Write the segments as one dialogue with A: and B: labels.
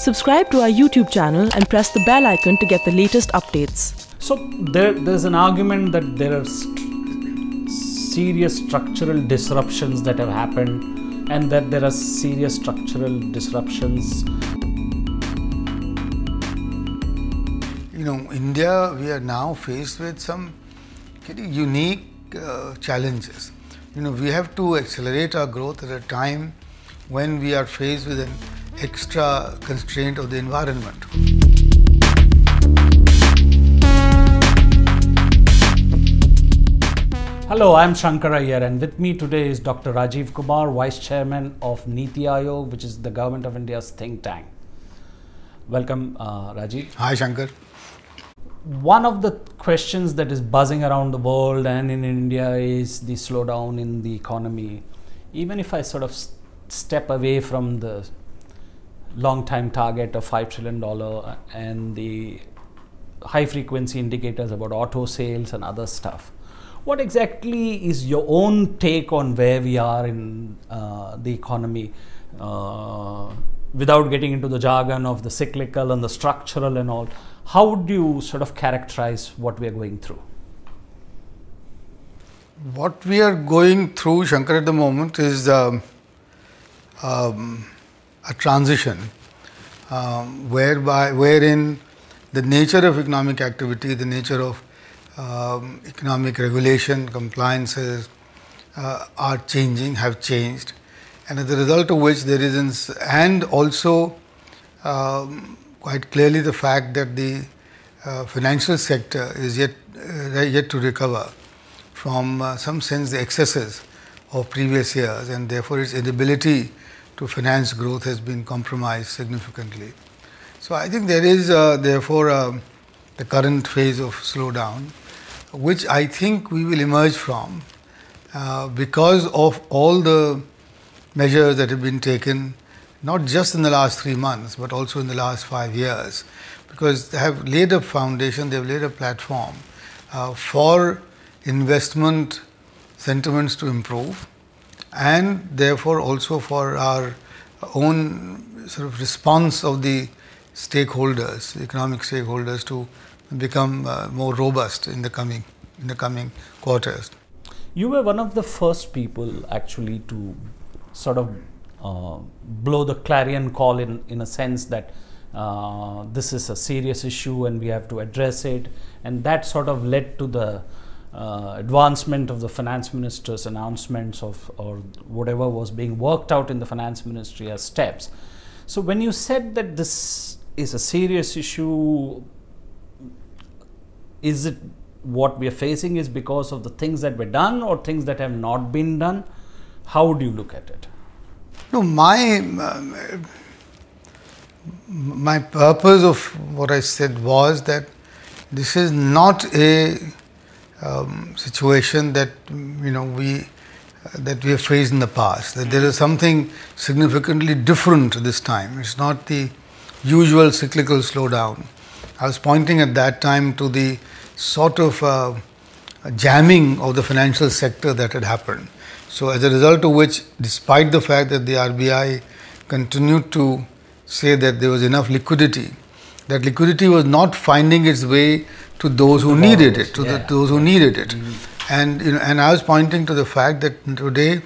A: Subscribe to our YouTube channel and press the bell icon to get the latest updates.
B: So there's an argument that there are serious structural disruptions that have happened, and that there are serious structural disruptions.
C: You know, India, we are now faced with some pretty unique challenges. You know, we have to accelerate our growth at a time when we are faced with an extra constraint of the environment.
B: Hello, I am Shankkar Aiyar, and with me today is Dr. Rajiv Kumar, Vice Chairman of NITI Aayog, which is the Government of India's think tank. Welcome, Rajiv.
C: Hi, Shankkar.
B: One of the questions that is buzzing around the world and in India is the slowdown in the economy. Even if I sort of step away from the long-time target of $5 trillion and the high-frequency indicators about auto sales and other stuff, what exactly is your own take on where we are in the economy, without getting into the jargon of the cyclical and the structural and all? How would you sort of characterize what we are going through?
C: What we are going through, Shankkar, at the moment is a transition wherein the nature of economic activity, the nature of economic regulation, compliances are changing, have changed, and as a result of which there is, and also quite clearly the fact that the financial sector is yet to recover from some sense the excesses of previous years, and therefore its inability to finance growth has been compromised significantly. So I think there is therefore the current phase of slowdown, which I think we will emerge from because of all the measures that have been taken, not just in the last 3 months, but also in the last 5 years, because they have laid a foundation, they have laid a platform for investment sentiments to improve, and therefore also for our own sort of response of the stakeholders, economic stakeholders, to become more robust in the coming quarters.
B: You were one of the first people actually to sort of blow the clarion call in a sense that this is a serious issue and we have to address it, and that sort of led to the advancement of the finance minister's announcements of or whatever was being worked out in the finance ministry as steps. So when you said that this is a serious issue, is it what we are facing is because of the things that were done or things that have not been done? How would you look at it?
C: No, my purpose of what I said was that this is not a situation that we have faced in the past. That there is something significantly different this time. It's not the usual cyclical slowdown. I was pointing at that time to the sort of jamming of the financial sector that had happened. So as a result of which, despite the fact that the RBI continued to say that there was enough liquidity, that liquidity was not finding its way to those who needed it, those who needed it. And and I was pointing to the fact that today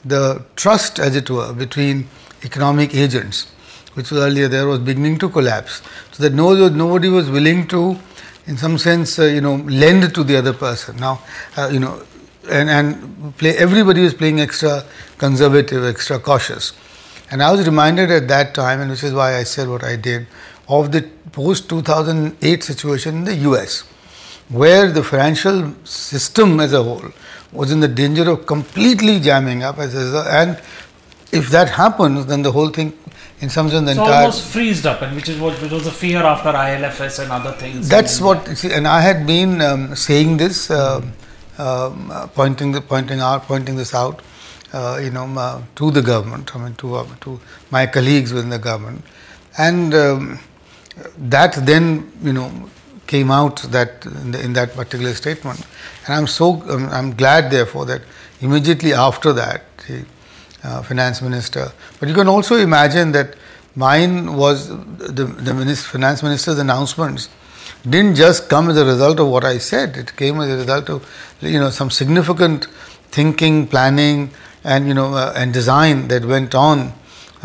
C: the trust, as it were, between economic agents, which was earlier there, was beginning to collapse, so that nobody was willing to, in some sense, lend to the other person. Now, everybody was playing extra conservative, extra cautious. And I was reminded at that time, and which is why I said what I did, of the post-2008 situation in the US, where the financial system as a whole was in the danger of completely jamming up. And if that happens, then the whole thing, in some sense, the entire...
B: almost freezed up, and which was a fear after ILFS and other things.
C: That's what, and I had been saying this, pointing this out, to the government, to my colleagues within the government, and that then, came out that in that particular statement, and I'm glad, therefore, that immediately after that, the finance minister. But you can also imagine that mine was the finance minister's announcements didn't just come as a result of what I said. It came as a result of some significant thinking, planning, and and design that went on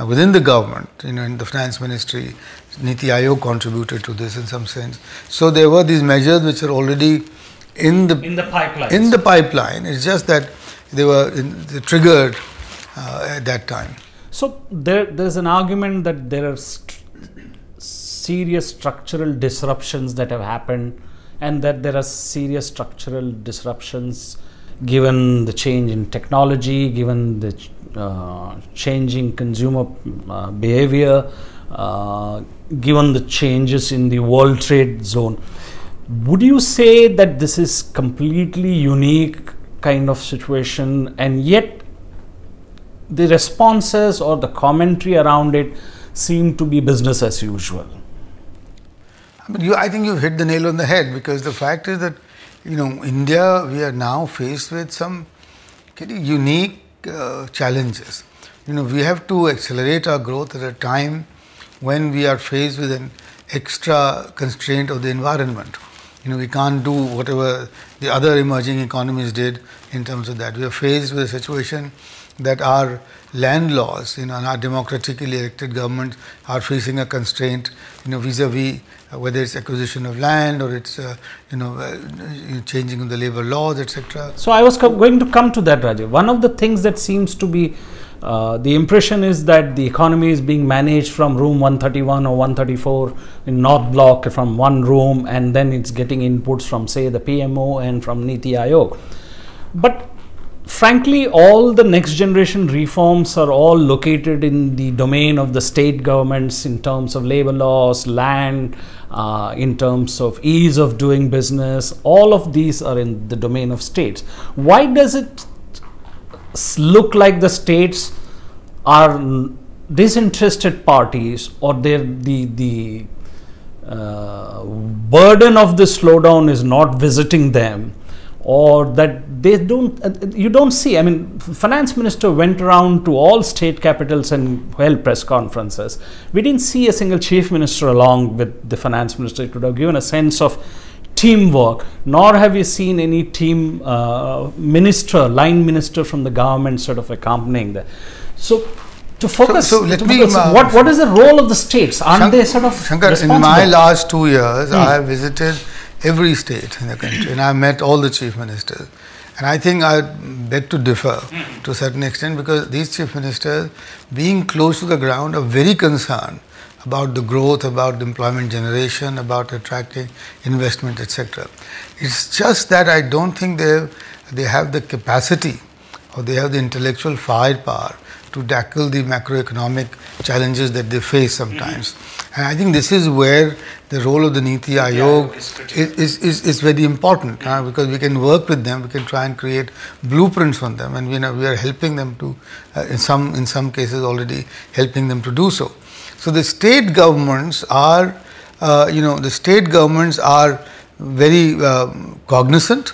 C: within the government. In the finance ministry, NITI Aayog contributed to this in some sense. So there were these measures which are already in the pipeline. In the pipeline, it's just that they were triggered at that time.
B: So there's an argument that there are serious structural disruptions that have happened, and that there are serious structural disruptions given the change in technology, given the changing consumer behavior, given the changes in the world trade zone. Would you say that this is completely unique kind of situation, and yet the responses or the commentary around it seem to be business as usual?
C: I think you've hit the nail on the head, because the fact is that India, we are now faced with some unique challenges. We have to accelerate our growth at a time when we are faced with an extra constraint of the environment. We can't do whatever the other emerging economies did in terms of that. We are faced with a situation that our land laws, and our democratically elected governments are facing a constraint, vis-a-vis whether it's acquisition of land or it's, changing of the labor laws, etc.
B: So I was going to come to that, Rajiv. One of the things that seems to be the impression is that the economy is being managed from room 131 or 134 in North Block, from one room, and then it's getting inputs from, say, the PMO and from NITI Aayog. But frankly, all the next generation reforms are all located in the domain of the state governments in terms of labor laws, land, in terms of ease of doing business. All of these are in the domain of states. Why does it look like the states are disinterested parties, or the burden of the slowdown is not visiting them, or that they don't, you don't see? I mean, finance minister went around to all state capitals and held press conferences. We didn't see a single chief minister along with the finance minister. It would have given a sense of teamwork, nor have you seen any team minister, line minister from the government sort of accompanying that. So to focus, what is the role of the states? Aren't they sort of
C: Shankkar,
B: responsible?
C: in my last 2 years, I have visited every state in the country, and I have met all the chief ministers. And I think I beg to differ to a certain extent, because these chief ministers, being close to the ground, are very concerned about the growth, about the employment generation, about attracting investment, etc. It's just that I don't think they have the capacity, or they have the intellectual firepower to tackle the macroeconomic challenges that they face sometimes. And I think this is where the role of the NITI Aayog is very important, because we can work with them, we can try and create blueprints on them, and we are helping them to, in some cases already helping them to do so. So the state governments are, very cognizant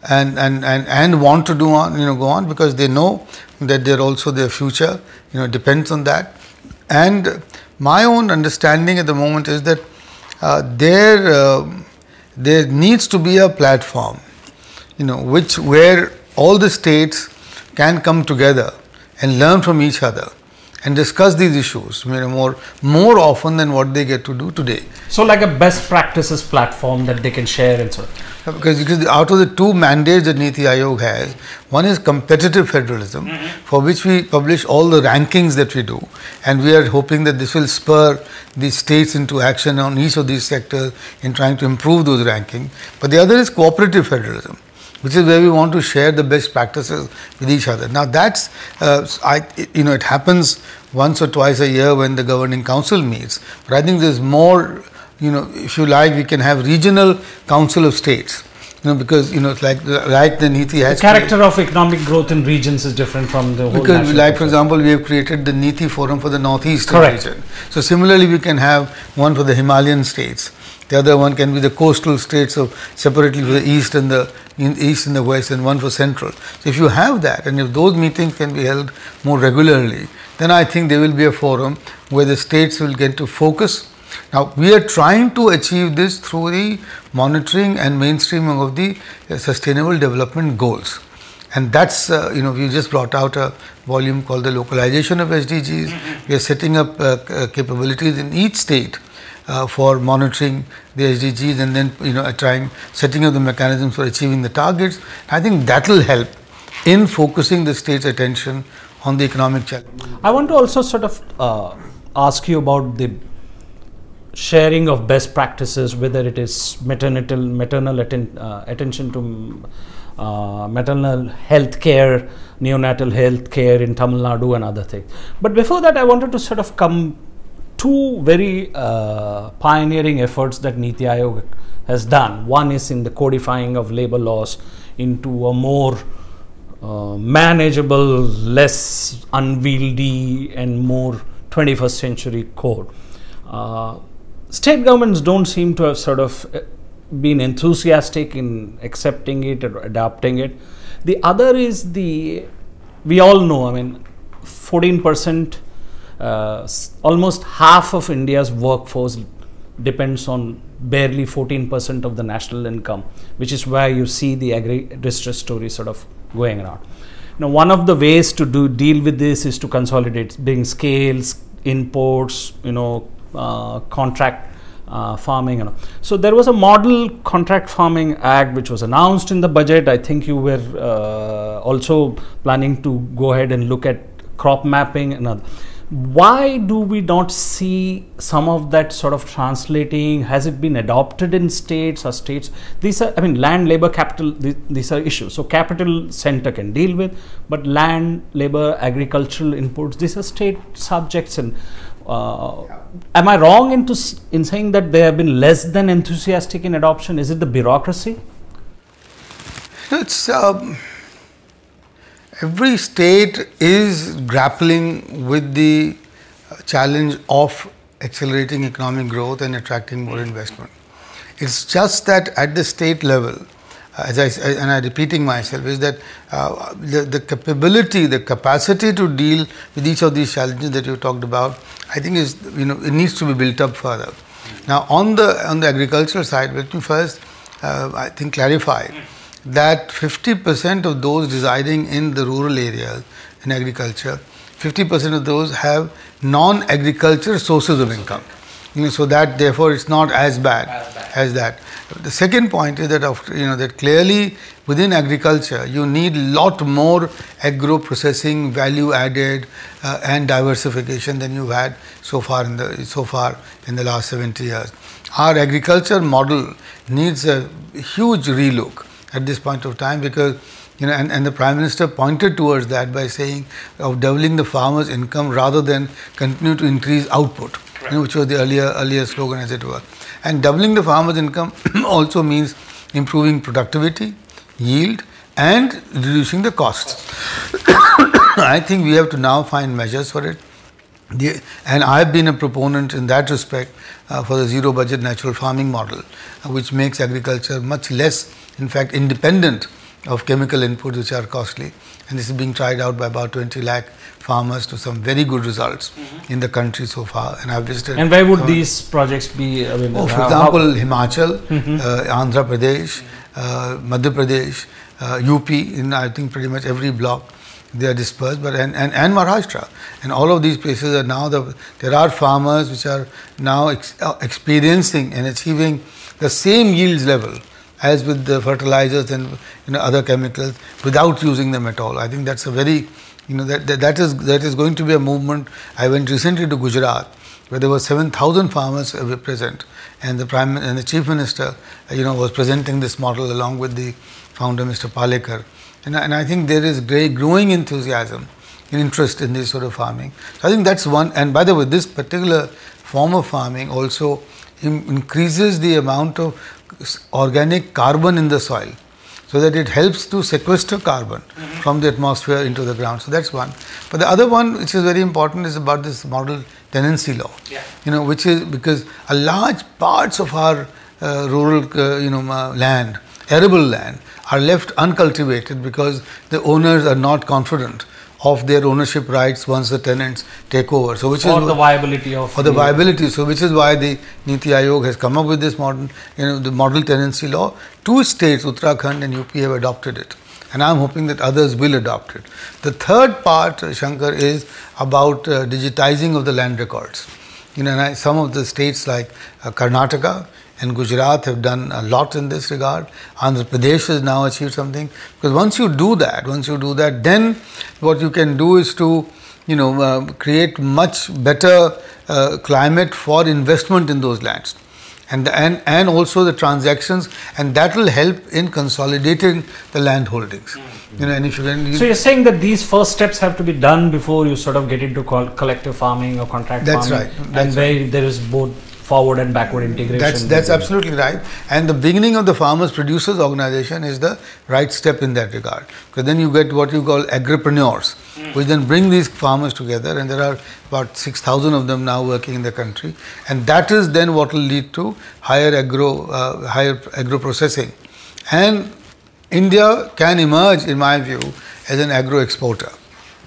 C: and want to go on, because they know that their future, depends on that. And my own understanding at the moment is that there needs to be a platform, where all the states can come together and learn from each other and discuss these issues more often than what they get to do today.
B: So like a best practices platform that they can share and so on.
C: Because out of the two mandates that NITI Aayog has, one is competitive federalism, for which we publish all the rankings that we do, and we are hoping that this will spur the states into action on each of these sectors in trying to improve those rankings. But the other is cooperative federalism, which is where we want to share the best practices with each other. Now that's, it happens once or twice a year when the governing council meets, but I think there's more, if you like, we can have regional council of states, because, it's like the NITI has.
B: The character of economic growth in regions is different from the whole.
C: Because, like, for example, we have created the NITI Forum for the Northeastern region. So similarly, we can have one for the Himalayan states. The other one can be the coastal states, of separately for the east and the west, and one for central. So if you have that, and if those meetings can be held more regularly, then I think there will be a forum where the states will get to focus. Now, we are trying to achieve this through the monitoring and mainstreaming of the sustainable development goals. And that's, we just brought out a volume called the localization of SDGs. We are setting up capabilities in each state for monitoring the SDGs, and then, setting up the mechanisms for achieving the targets. I think that will help in focusing the state's attention on the economic challenge.
B: I want to also sort of ask you about the sharing of best practices, whether it is maternal attention to maternal health care, neonatal health care in Tamil Nadu and other things. But before that, I wanted to sort of come two very pioneering efforts that NITI Aayog has done. One is in the codifying of labor laws into a more manageable, less unwieldy and more 21st century code. State governments don't seem to have sort of been enthusiastic in accepting it or adopting it. The other is we all know, 14%, almost half of India's workforce depends on barely 14% of the national income, which is where you see the agri-distress story sort of going around. Now, one of the ways to deal with this is to consolidate, bring scales, imports, contract farming. So there was a model contract farming act which was announced in the budget. I think you were also planning to go ahead and look at crop mapping and other. Why do we not see some of that sort of translating? Has it been adopted in states or states? These are, land, labor, capital, these are issues. So capital center can deal with, but land, labor, agricultural inputs, these are state subjects. And am I wrong in saying that they have been less than enthusiastic in adoption? Is it the bureaucracy?
C: It's every state is grappling with the challenge of accelerating economic growth and attracting more investment. It's just that at the state level, I'm repeating myself, is that the capability, the capacity to deal with each of these challenges that you talked about, I think is, it needs to be built up further. Now, on the agricultural side, let me first, I think, clarify that 50% of those residing in the rural areas in agriculture, 50% of those have non-agriculture sources of income. So that therefore it's not as bad as that. The second point is that that clearly within agriculture you need lot more agro-processing, value added and diversification than you've had so far in the last 70 years. Our agriculture model needs a huge relook at this point of time, because and the Prime Minister pointed towards that by saying of doubling the farmer's income rather than continue to increase output, which was the earlier slogan, as it were. And doubling the farmer's income also means improving productivity, yield, and reducing the costs. I think we have to now find measures for it. And I have been a proponent in that respect for the zero budget natural farming model, which makes agriculture much less, in fact, independent of chemical inputs which are costly. And this is being tried out by about 20 lakh farmers to some very good results in the country so far. And I've visited.
B: And where would these projects be available?
C: For example, Himachal, Andhra Pradesh, Madhya Pradesh, UP, in I think pretty much every block they are dispersed, but and Maharashtra, and all of these places are now there are farmers which are now experiencing and achieving the same yields level as with the fertilizers and other chemicals without using them at all. I think that's a very that is going to be a movement. I went recently to Gujarat, where there were 7,000 farmers present, and the Chief Minister was presenting this model along with the founder, Mr. Palekar. And I think there is growing enthusiasm and interest in this sort of farming. So I think that's one. And by the way, this particular form of farming also increases the amount of organic carbon in the soil, so that it helps to sequester carbon from the atmosphere into the ground. So that's one. But the other one, which is very important, is about this model tenancy law. Which is because a large parts of our rural land, arable land, are left uncultivated because the owners are not confident of their ownership rights once the tenants take over. So, which
B: or
C: is
B: the viability of
C: the viability. So, which is why the NITI Aayog has come up with this modern, the model tenancy law. 2 states, Uttarakhand and UP, have adopted it, and I am hoping that others will adopt it. The third part, Shankkar, is about digitizing of the land records. And some of the states like Karnataka and Gujarat have done a lot in this regard. Andhra Pradesh has now achieved something, because once you do that, then what you can do is to create much better climate for investment in those lands, and also the transactions, and that will help in consolidating the land holdings. And if
B: so you're saying that these first steps have to be done before you sort of get into collective farming or contract farming.
C: That's
B: and where there is both forward and backward integration.
C: That's absolutely right. And the beginning of the farmers producers organization is the right step in that regard, because then you get what you call agro-preneurs, which then bring these farmers together, and there are about 6,000 of them now working in the country, and that is then what will lead to higher agro processing. And India can emerge, in my view, as an agro exporter,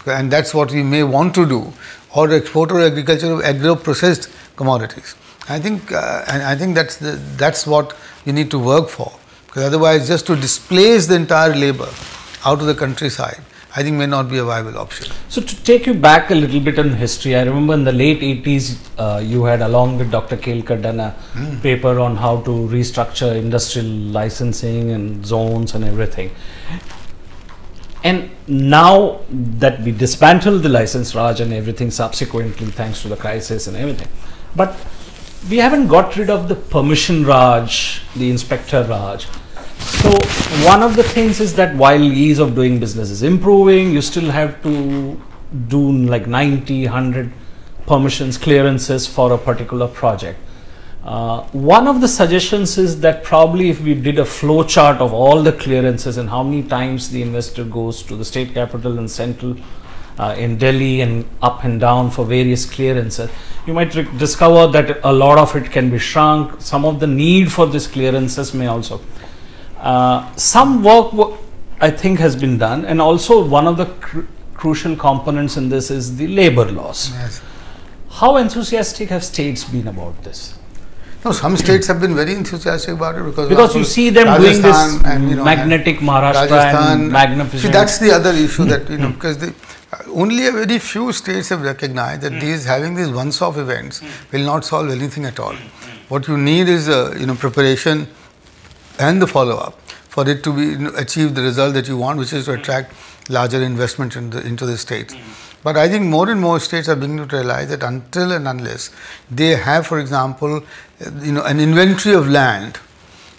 C: and that's what we may want to do, or exporter agriculture of agro processed commodities. I think that's what you need to work for, because otherwise just to displace the entire labor out of the countryside, I think may not be a viable option.
B: So to take you back a little bit in history, I remember in the late 80s you had, along with Dr. Kelkar, done a paper on how to restructure industrial licensing and zones and everything. And now that we dismantled the license Raj and everything subsequently, thanks to the crisis and everything, but we haven't got rid of the permission Raj, the inspector Raj. So one of the things is that while ease of doing business is improving, you still have to do like 90, 100 permissions, clearances for a particular project. One of the suggestions is that probably if we did a flow chart of all the clearances and how many times the investor goes to the state capital and central in Delhi and up and down for various clearances, you might discover that a lot of it can be shrunk. Some of the need for these clearances may also. Some work I think has been done, and also one of the crucial components in this is the labor laws.
C: Yes.
B: How enthusiastic have states been about this?
C: No, some states have been very enthusiastic about it,
B: because you see them
C: Rajasthan
B: doing this
C: and,
B: magnetic Maharashtra
C: Rajasthan,
B: and magnificent.
C: See, that's the other issue that because only a very few states have recognized that having these once-off events will not solve anything at all. What you need is preparation and the follow-up for it to be achieve the result that you want, which is to attract larger investment into the states. But I think more and more states are beginning to realize that until and unless they have, for example, an inventory of land,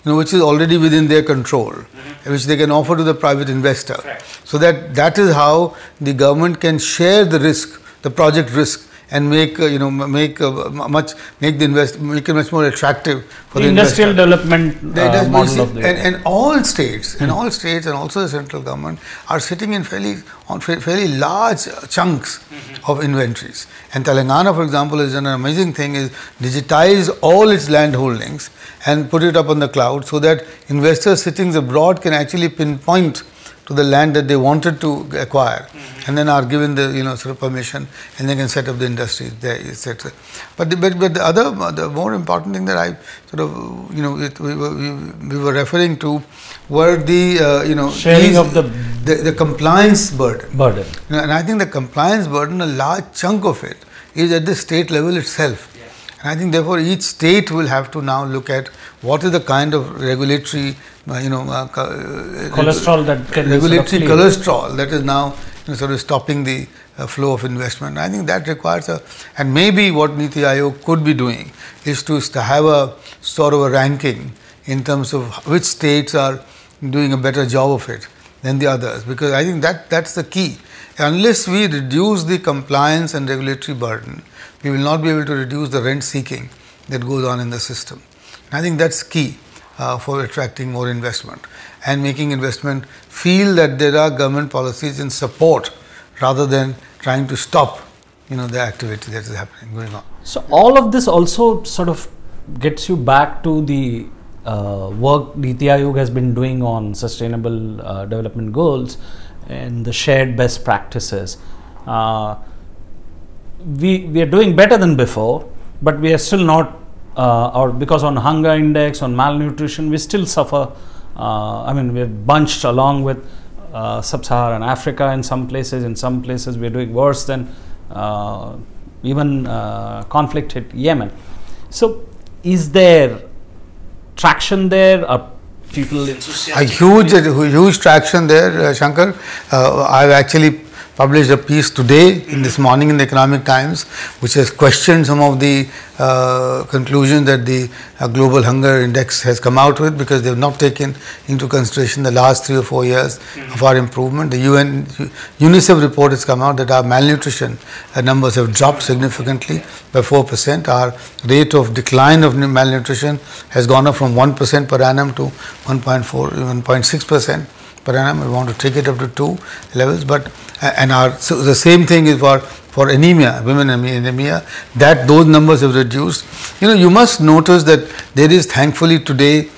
C: which is already within their control, which they can offer to the private investor. Correct. So that is how the government can share the risk, the project risk, and make it much more attractive for the
B: industrial
C: investor.
B: development model of the
C: and all states, and also the central government are sitting in fairly large chunks of inventories. And Telangana, for example, has done an amazing thing: is digitize all its land holdings and put it up on the cloud, so that investors sitting abroad can actually pinpoint to the land that they wanted to acquire, and then are given the sort of permission, and they can set up the industries there, etc. But the more important thing that I sort of we were referring to were the
B: sharing of the
C: compliance burden. And I think the compliance burden, a large chunk of it is at the state level itself. And I think therefore each state will have to now look at what is the kind of regulatory
B: cholesterol that can
C: regulatory cholesterol that is now sort of stopping the flow of investment. I think that requires and maybe what NITI Aayog could be doing is to have a sort of a ranking in terms of which states are doing a better job of it than the others, because I think that's the key. Unless we reduce the compliance and regulatory burden, we will not be able to reduce the rent seeking that goes on in the system. I think that's key for attracting more investment and making investment feel that there are government policies in support rather than trying to stop the activity that is going on.
B: So all of this also sort of gets you back to the work NITI Aayog has been doing on sustainable development goals, in the shared best practices. We are doing better than before, but we are still not, or because on hunger index, on malnutrition, we still suffer. I mean, we're bunched along with sub-Saharan Africa in some places. In some places, we're doing worse than even conflict hit Yemen. So, is there traction there? Are people enthusiastic?
C: A huge traction there, Shankkar. I've actually published a piece today, in this morning, in the Economic Times, which has questioned some of the conclusions that the Global Hunger Index has come out with, because they have not taken into consideration the last 3 or 4 years of our improvement. The UNICEF report has come out that our malnutrition numbers have dropped significantly by 4%. Our rate of decline of malnutrition has gone up from 1% per annum to 1.4, 1.6% per annum. We want to take it up to 2 levels, but so the same thing is for anemia, women anemia, that those numbers have reduced. You must notice that there is thankfully today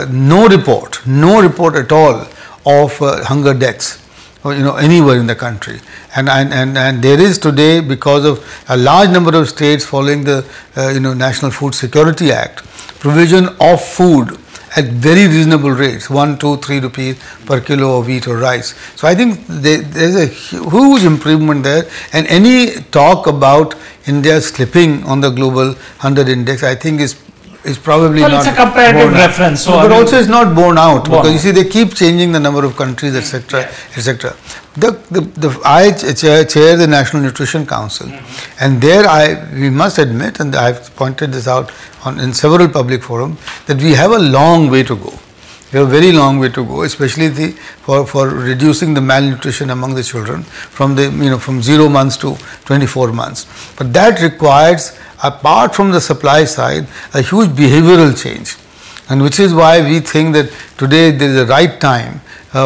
C: no report at all of hunger deaths, anywhere in the country, and there is today, because of a large number of states following the National Food Security Act, provision of food at very reasonable rates, 1, 2, 3 rupees per kilo of wheat or rice. So I think there is a huge improvement there, and any talk about India slipping on the global hunger index, I think is probably not.
B: It's a comparative reference,
C: so but also it's not borne out, because you see they keep changing the number of countries, etc., etc. I chair the National Nutrition Council, and there we must admit, and I've pointed this out in several public forums, that we have a long way to go. We have a very long way to go, especially for reducing the malnutrition among the children from from 0 months to 24 months. But that requires, apart from the supply side, a huge behavioral change, and which is why we think that today there is a right time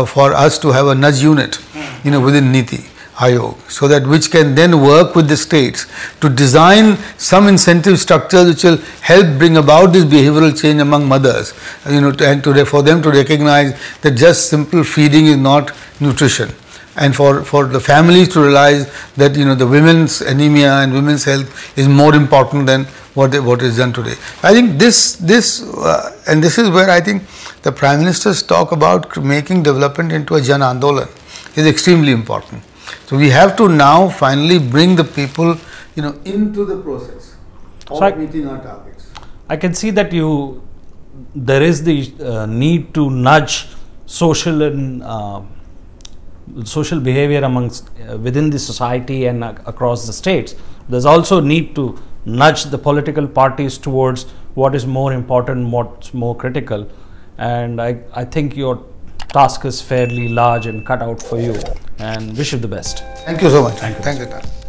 C: for us to have a nudge unit, within NITI Aayog, so that which can then work with the states to design some incentive structures which will help bring about this behavioral change among mothers, and for them to recognize that just simple feeding is not nutrition, and for the families to realize that the women's anemia and women's health is more important than what is done today. I think this and this is where I think the Prime Minister's talk about making development into a Jan Andolan is extremely important. So we have to now finally bring the people, into the process of meeting our targets.
B: I can see that there is the need to nudge social behavior amongst within the society and across the states. There's also need to nudge the political parties towards what is more important, what's more critical, and I think your task is fairly large and cut out for you, and wish you the best.
C: Thank you so much. Thank you.